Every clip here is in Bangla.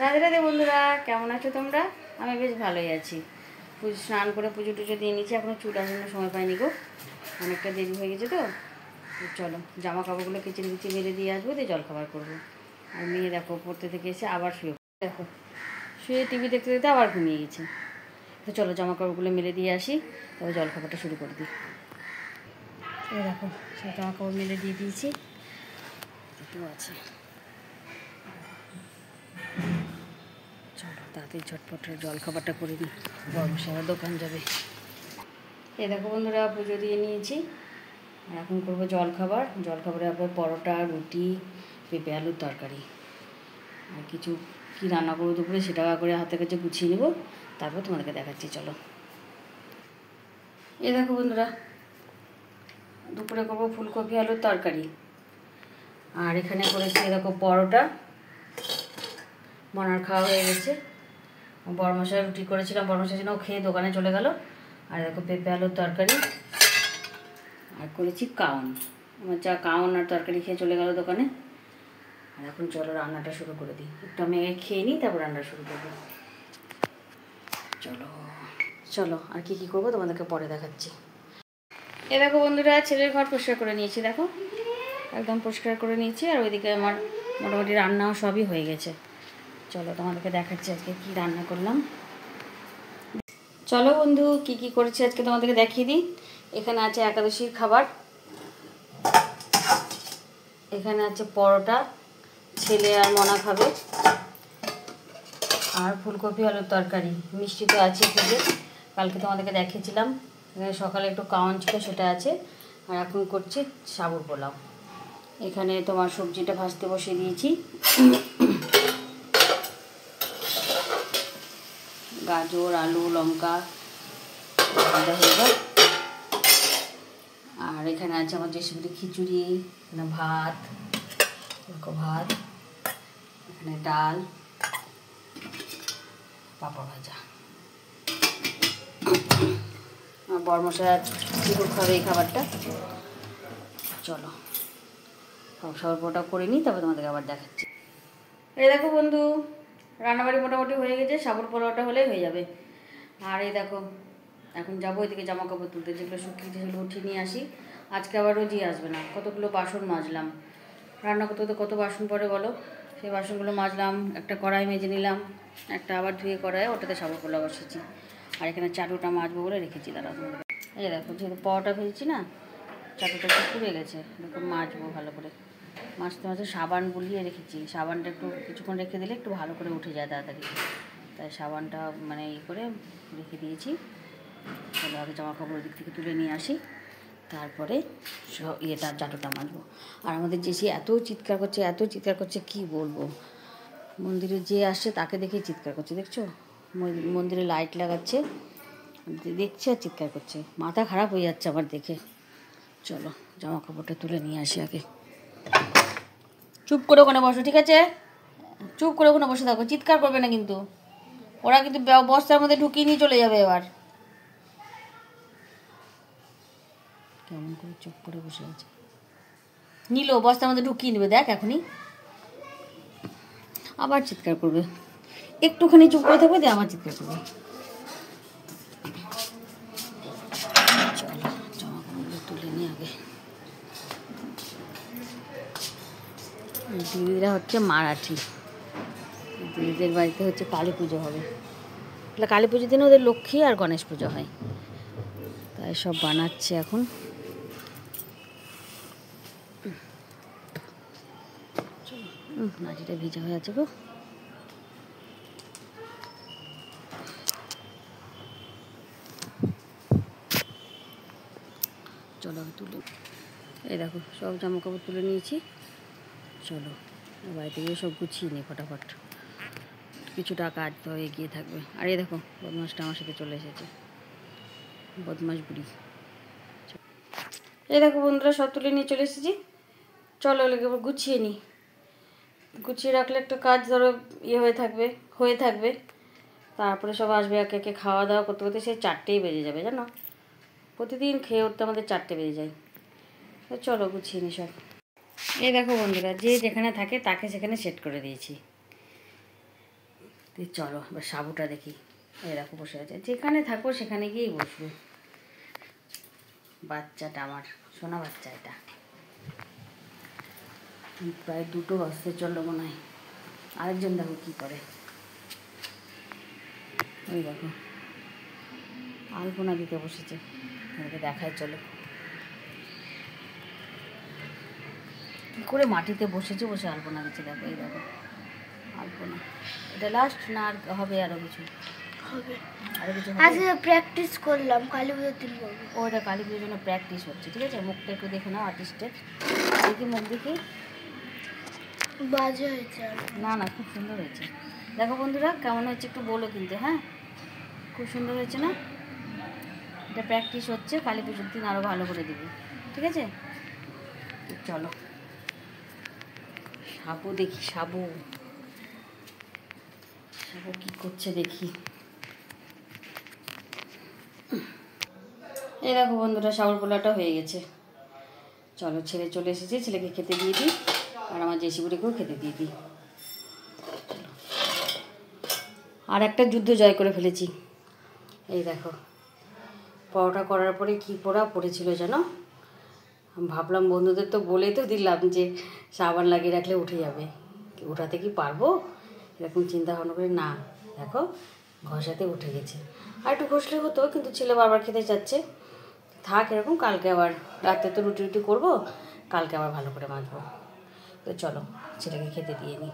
রাধে রাধে বন্ধুরা, কেমন আছো তোমরা? আমি বেশ ভালোই আছি। স্নান করে পুজো টুজো দিয়ে নিচ্ছি, এখনও চুল আসানোর সময় পাইনি গো, অনেকটা দেরি হয়ে গেছে তো। চলো জামা কাপড়গুলো কিচেন কিচে মেরে দিয়ে আসবো, দিয়ে জলখাবার করবো। আর মেয়ে দেখো পড়তে থেকে এসে আবার শুয়ে, দেখো শুয়ে টিভি দেখতে দেখতে আবার ঘুমিয়ে গেছে। তো চলো জামা কাপড়গুলো মেলে দিয়ে আসি, তবে জলখাবারটা শুরু করে দিই। এই দেখো সব জামা কাপড় মেলে দিয়ে দিয়েছি, একটু আছে। চলো তাড়াতাড়ি ঝটপট জলখাবারটা করে দিই, গরম সারা দোকান যাবে। এই দেখো বন্ধুরা, পুজো দিয়ে নিয়েছি, এখন করবো জলখাবার। জলখাবারে আবার পরোটা, রুটি, পেঁপে আলুর তরকারি, আর কিছু কী রান্না করবো দুপুরে সেটা করে হাতের কাছে গুছিয়ে নেবো, তারপর তোমাদেরকে দেখাচ্ছি। চলো এই দেখো বন্ধুরা, দুপুরে করবো ফুলকপি আলুর তরকারি, আর এখানে করেছি দেখো পরোটা। মনার খাওয়া হয়ে গেছে, বড়মশাই রুটি করেছিলাম, বড়মশাই জন্য খেয়ে দোকানে চলে গেল। আর দেখো পেঁপে আলুর তরকারি, আর করেছি কাউন। আমার যা কাউন আর তরকারি খেয়ে চলে গেল দোকানে। আর এখন চলো রান্নাটা শুরু করে দিই, একটু আমি খেয়ে নিই, তারপর রান্না শুরু করবো। চলো চলো আর কি কি করবো তোমাদেরকে পরে দেখাচ্ছি। এ দেখো বন্ধুরা, ছেলের ঘর পরিষ্কার করে নিয়েছি, দেখো একদম পরিষ্কার করে নিয়েছি। আর ওইদিকে আমার মোটামুটি রান্নাও সবই হয়ে গেছে। চলো তোমাদেরকে দেখাচ্ছি আজকে কি রান্না করলাম। চলো বন্ধু, কি কি করেছি আজকে তোমাদেরকে দেখিয়ে দিই। এখানে আছে একাদশীর খাবার, এখানে আছে পরোটা, ছেলে আর মনা খাবে, আর ফুলকপি আলুর তরকারি। মিষ্টি তো আছে ফ্রিজে, কালকে তোমাদেরকে দেখিয়েছিলাম। সকালে একটু কাওয়ান ছিল, সেটা আছে। আর এখন করছি সাবুর পোলাও। এখানে তোমার সবজিটা ভাজতে বসিয়ে দিয়েছি, গাজর, আলু, লঙ্কা ভাজা হয়ে গেল। আর এখানে আছে আমার রেসিপিটি খিচুড়ি, এখানে ভাত, ভাত, এখানে ডাল, পাঁপড় ভাজা। আমার বড়মশাই দুপুর খাবে এই খাবারটা। চলো সাবুর পোলাওটা করে নিই, তারপর তোমাদেরকে আবার দেখাচ্ছি। এই দেখো বন্ধু, রান্নাবাড়ি মোটামুটি হয়ে গেছে, সাবুর পোলাওটা হলেই হয়ে যাবে। আর এই দেখো এখন যাবো ওইদিকে জামা কাপড় তুলতে, যেগুলো শুকিয়ে সেগুলো উঠিয়ে নিয়ে আসি। আজকে আবার রোজই আসবে না, কতগুলো বাসন মাজলাম। রান্না করতে তো কত বাসন পড়ে বলো, সেই বাসনগুলো মাজলাম। একটা কড়াই মেজে নিলাম, একটা আবার ধুয়ে কড়াই, ওটাতে সাবুর পোলাও বসেছি। আর এখানে চাটুটা মাজবো বলে রেখেছি, দাঁড়া। এই দেখো যেহেতু পরোটা ভেজেছি না, চাটুটা একটু পুড়ে গেছে, এরকম মাজবো ভালো করে। মাঝতে মাঝে সাবান বুলিয়ে রেখেছি, সাবানটা একটু কিছুক্ষণ রেখে দিলে একটু ভালো করে উঠে যায় তাড়াতাড়ি, তাই সাবানটা মানে করে রেখে দিয়েছি। তাহলে আগে জামা কাপড় দিক থেকে তুলে নিয়ে আসি, তারপরে চাটুটা মাজবো। আর আমাদের জেসি এত চিৎকার করছে, এত চিৎকার করছে কি বলবো। মন্দিরে যে আসছে তাকে দেখে চিৎকার করছে, দেখছো মন্দিরে লাইট লাগাচ্ছে, দেখছে আর চিৎকার করছে। মাথা খারাপ হয়ে যাচ্ছে আবার দেখে। চলো জামা কাপড়টা তুলে নিয়ে আসি আগে। চুপ করে ওখানে বসো, ঠিক আছে? চুপ করে ওখানে বসে থাকো, চিৎকার করবে না কিন্তু। ওরা কিন্তু বস্তার মধ্যে ঢুকিয়ে নিয়ে চলে যাবে এবার। কেমন করে চুপ করে বসে আছে, নিল বস্তার মধ্যে ঢুকিয়ে নেবে, দেখ এখনই আবার চিৎকার করবে। একটুখানি চুপ করে থাকবে, দিয়ে আবার চিৎকার করবে। চলো জামা কাপড়গুলো তুলে নিয়ে আগে। দিদিরা হচ্ছে মারাঠি, দিদিদের বাড়িতে হচ্ছে কালী পুজো হবে। তাহলে কালী পুজোর দিনে ওদের লক্ষ্মী আর গণেশ পুজো হয়, তাই সব বানাচ্ছে এখন। নাচিটা ভিজা হয়ে আছে গো। চলো তুলে, এই দেখো সব জামা কাপড় তুলে নিয়েছি। চলো বাড়িতে গিয়ে সব গুছিয়ে নিই ফটাফট, কিছুটা কাজ তো এগিয়ে থাকবে। আর এই দেখো বদমাসটা আমার সাথে চলে এসেছে, বদমাস বুড়ি। এই দেখো বন্ধুরা, সব তুলে নিয়ে চলে এসেছি। চলো লেগে গুছিয়ে নিই, গুছিয়ে রাখলে একটা কাজ ধরো হয়ে থাকবে। তারপরে সব আসবে একে একে, খাওয়া দাওয়া করতে করতে সেই 4টেই বেজে যাবে, জানো। প্রতিদিন খেয়ে উঠতে আমাদের 4টে বেজে যায়। তো চলো গুছিয়ে নিই সব। এই দেখো বন্ধুরা, যে যেখানে থাকে তাকে সেখানে সেট করে দিয়েছি। তো চলো এবার সাবুটা দেখি। এই দেখো বসে আছে, যেখানে থাকবো সেখানে গিয়েই বসবে। বাচ্চাটা আমার সোনা বাচ্চা, এটা প্রায় 2টো বাজতে চললো মনে হয়। আরেকজন দেখো কী করে, ওই দেখো আলপনা দিতে বসেছে। আমাকে দেখায় চলো কী করে মাটিতে বসেছে, বসে আলপনা দিচ্ছে। দেখো এই দেখো আলপনা। এটা লাস্ট না আর হবে আরও কিছু? হবে আরও কিছু আজকে প্র্যাকটিস করলাম, কালী পুজোর দিন করবো। ওটা কালী পুজোর জন্য প্র্যাকটিস হচ্ছে, ঠিক আছে? মুখটা একটু দেখে নাও আর্টিস্টের, দেখি মুখ দেখি। বাজে হয়েছে না না, খুব সুন্দর হয়েছে। দেখো বন্ধুরা কেমন হয়েছে একটু বলো কিন্তু, হ্যাঁ খুব সুন্দর হয়েছে না? এটা প্র্যাকটিস হচ্ছে, কালী পুজোর দিন আরও ভালো করে দিবি, ঠিক আছে? চলো সাবু দেখি, সাবু সাবু কী করছে দেখি। এই দেখো বন্ধুরা সাবুর পোলাটা হয়ে গেছে। চলো ছেলে চলে এসেছে, ছেলেকে খেতে দিয়ে দিই, আর আমার জেসিবুড়িকেও খেতে দিয়ে দিই। আর একটা যুদ্ধ জয় করে ফেলেছি। এই দেখো পরোটা করার পরে কী পোড়া পড়েছিল যেন, ভাবলাম বন্ধুদের তো বলে তো দিলাম যে সাবান লাগিয়ে রাখলে উঠে যাবে, ওঠাতে কি পারবো এরকম চিন্তা ভাবনা করে, না দেখো ঘষাতে উঠে গেছে। আর একটু ঘষলে হতো, কিন্তু ছেলে বারবার খেতে চাচ্ছে। থাক এরকম, কালকে আবার রাতে তো রুটি রুটি করবো, কালকে আবার ভালো করে মাজবো। তো চলো ছেলেকে খেতে দিয়ে নিই।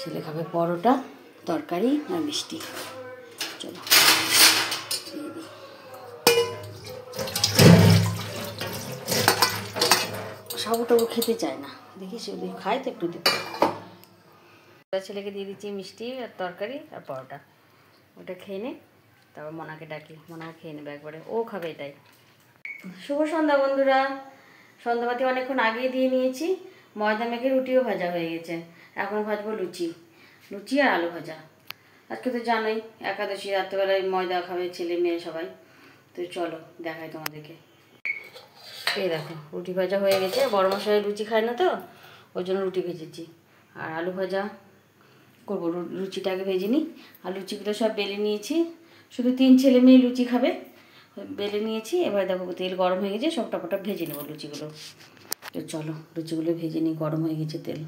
ছেলে খাবে পরোটা, তরকারি আর মিষ্টি। চলো দিয়ে দিই। সাবুটাবু খেতে চায় না, দেখি সে যদি খায় তো একটু দিতে। ছেলেকে দিয়ে দিচ্ছি মিষ্টি আর তরকারি আর পরোটা, ওটা খেয়ে নে, তারপর মনাকে ডাকি, মনাও খেয়ে নেবে একবারে, ও খাবে এটাই। শুভ সন্ধ্যা বন্ধুরা, সন্ধ্যাবাতি অনেকক্ষণ আগেই দিয়ে নিয়েছি। ময়দা মেখে রুটিও ভাজা হয়ে গেছে, এখন ভাজবো লুচি, লুচি আর আলু ভাজা। আজকে তো জানোই একাদশী, রাত্রেবেলায় ময়দা খাবে ছেলে মেয়ে সবাই। তো চলো দেখাই তোমাদেরকে। এই দেখো রুটি ভাজা হয়ে গেছে, বড় মশাই লুচি খায় না তো ওই জন্য রুটি ভেজেছি। আর আলু ভাজা করবো, লুচিটাকে ভেজে নিই। আর লুচিগুলো সব বেলে নিয়েছি, শুধু 3 ছেলে মেয়ে লুচি খাবে, বেলে নিয়েছি। এবার দেখো তেল গরম হয়ে গেছে, সব টপটা ভেজে নেবো লুচিগুলো। তো চলো লুচিগুলো ভেজে নিই, গরম হয়ে গেছে তেল।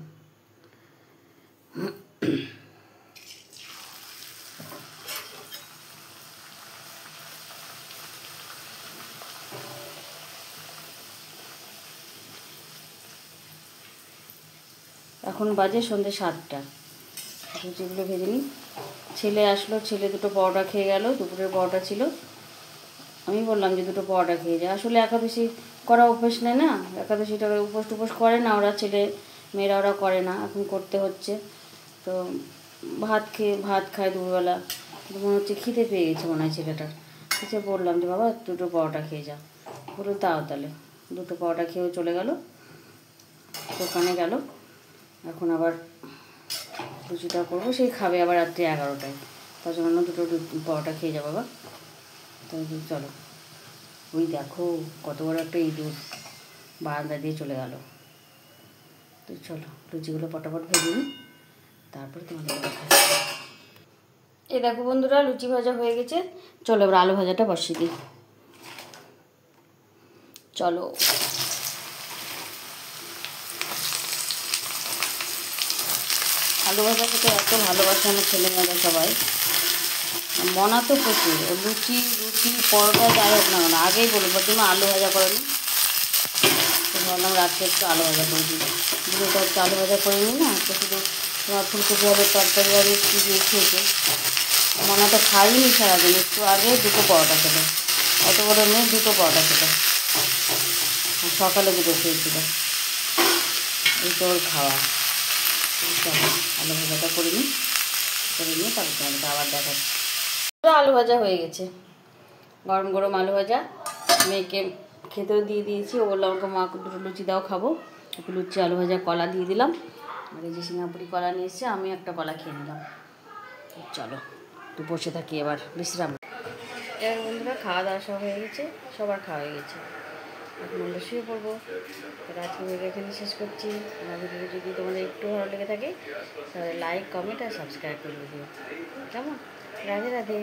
এখন বাজে সন্ধ্যে 7টা, লুচিগুলো ভেজে নিই। ছেলে আসলো, ছেলে 2টো পরোটা খেয়ে গেল, দুপুরের পরোটা ছিল। আমি বললাম যে 2টো পরোটা খেয়ে যায়, আসলে একাদশী করা অভ্যেস নেই না, একাদশীটা উপোস টুপোস করে না ওরা, ছেলে মেয়েরা ওরা করে না, এখন করতে হচ্ছে। তো ভাত খায় দুপুরবেলা, মনে হচ্ছে খিদে পেয়ে গেছে মনে হয় ছেলেটার। সে বললাম যে বাবা 2টো পরোটা খেয়ে যা, বললো তাও তাহলে 2টো পরোটা খেয়েও চলে গেল, দোকানে গেল। এখন আবার লুচিটা করবো, সেই খাবে আবার রাত্রি 11টায়, তার জন্য 2টো পরোটা খেয়ে যাবো বাবা। তো চলো, ওই দেখো কত বড় একটা ইঁদুর বারান্দা দিয়ে চলে গেল। তো চলো লুচিগুলো পটাপট ভেজে নিই, তারপরে তোমাদের দেখাচ্ছি। এই দেখো বন্ধুরা লুচি ভাজা হয়ে গেছে, চলো এবার আলু ভাজাটা বসিয়ে দিই। চলো আলু ভাজা খেতে এত ভালোবাসে আমার ছেলেমেয়েরা সবাই, মনা তো প্রচুর। লুচি পরোটা যাই হোক না কেন আগেই বলবো তুমি আলু ভাজা করে নি, তো ভাবলাম রাত্রে একটু আলু ভাজা করে দিই। দুটো একটু আলু ভাজা করে নিই না, তো শুধু তোমার ফুলকপি আলুর তরকারি আর একটু দিয়ে খেয়েছে। মনে তো খাইনি সারাদিন, একটু আগে 2টো পরোটা খেলো, অত বড় মেয়ে 2টো পরোটা খেলো, সকালে 2টো খেয়েছিল। এই তো ওর খাওয়া। চলো আলু ভাজাটা করে নিই, করে নিয়ে তারপর তোমাদেরকে আবার দেখাচ্ছি। আলু ভাজা হয়ে গেছে, গরম গরম আলু ভাজা, মেয়েকে খেতেও দিয়ে দিয়েছি। ও বললো আমাকে মা 2টো লুচি দাও খাবো, একটু লুচি আলু ভাজা কলা দিয়ে দিলাম। আর এই যে সিঙ্গাপুরি কলা নিয়ে এসেছে, আমি একটা কলা খেয়ে নিলাম। চলো একটু বসে থাকি এবার বিশ্রাম। এবার বন্ধুরা খাওয়া দাওয়া সব হয়ে গেছে, সবার খাওয়া হয়ে গেছে। এখন আমরা শুয়ে পড়বো। তাহলে আজকে ভিডিও এখানে শেষ করছি। আমার ভিডিও যদি তোমাদের একটু ভালো লেগে থাকে তাহলে লাইক, কমেন্ট আর সাবস্ক্রাইব করে দিও। কেমন? রাধে রাধে।